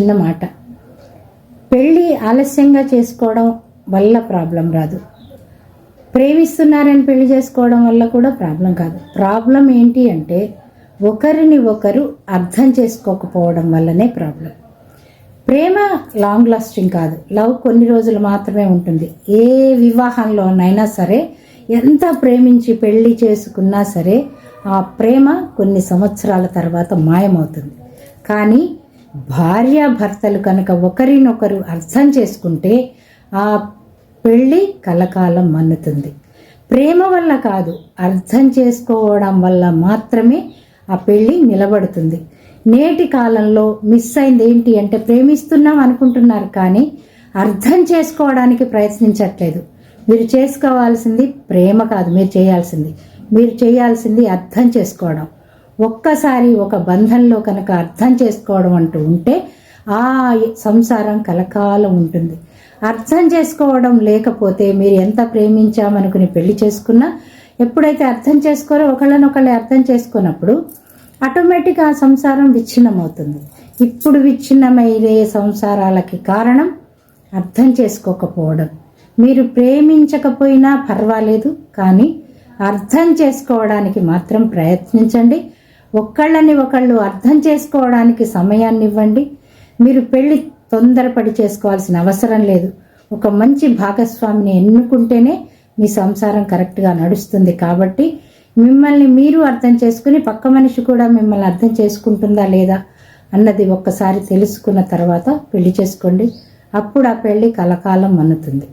చిన్న మాట. పెళ్ళి ఆలస్యంగా చేసుకోవడం వల్ల ప్రాబ్లం రాదు, ప్రేమిస్తున్నారని పెళ్లి చేసుకోవడం వల్ల కూడా ప్రాబ్లం కాదు. ప్రాబ్లం ఏంటి అంటే ఒకరిని ఒకరు అర్థం చేసుకోకపోవడం వల్లనే ప్రాబ్లం. ప్రేమ లాంగ్ లాస్టింగ్ కాదు, లవ్ కొన్ని రోజులు మాత్రమే ఉంటుంది. ఏ వివాహంలోనైనా సరే ఎంత ప్రేమించి పెళ్లి చేసుకున్నా సరే ఆ ప్రేమ కొన్ని సంవత్సరాల తర్వాత మాయమవుతుంది. కానీ భార్యాభర్తలు కనుక ఒకరినొకరు అర్థం చేసుకుంటే ఆ పెళ్ళి కలకాలం మన్నుతుంది. ప్రేమ వల్ల కాదు, అర్థం చేసుకోవడం వల్ల మాత్రమే ఆ పెళ్ళి నిలబడుతుంది. నేటి కాలంలో మిస్ అయింది ఏంటి అంటే ప్రేమిస్తున్నాం అనుకుంటున్నారు కానీ అర్థం చేసుకోవడానికి ప్రయత్నించట్లేదు. మీరు చేసుకోవాల్సింది ప్రేమ కాదు, మీరు చేయాల్సింది అర్థం చేసుకోవడం. ఒక్కసారి ఒక బంధంలో కనుక అర్థం చేసుకోవడం అంటూ ఉంటే ఆ సంసారం కలకాలం ఉంటుంది. అర్థం చేసుకోవడం లేకపోతే మీరు ఎంత ప్రేమించామనుకుని పెళ్లి చేసుకున్నా ఎప్పుడైతే అర్థం చేసుకోరో ఒకళ్ళనొకళ్ళే అర్థం చేసుకున్నప్పుడు ఆటోమేటిక్ ఆ సంసారం విచ్ఛిన్నమవుతుంది. ఇప్పుడు విచ్ఛిన్నమయ్యే సంసారాలకి కారణం అర్థం చేసుకోకపోవడం. మీరు ప్రేమించకపోయినా పర్వాలేదు కానీ అర్థం చేసుకోవడానికి మాత్రం ప్రయత్నించండి. ఒకళ్ళని ఒకళ్ళు అర్థం చేసుకోవడానికి సమయాన్ని ఇవ్వండి. మీరు పెళ్లి తొందరపడి చేసుకోవాల్సిన అవసరం లేదు. ఒక మంచి భాగస్వామిని ఎన్నుకుంటేనే మీ సంసారం కరెక్ట్గా నడుస్తుంది. కాబట్టి మిమ్మల్ని మీరు అర్థం చేసుకుని పక్క మనిషి కూడా మిమ్మల్ని అర్థం చేసుకుంటుందా లేదా అన్నది ఒక్కసారి తెలుసుకున్న తర్వాత పెళ్లి చేసుకోండి. అప్పుడు ఆ పెళ్లి కలకాలం మన్నుతుంది.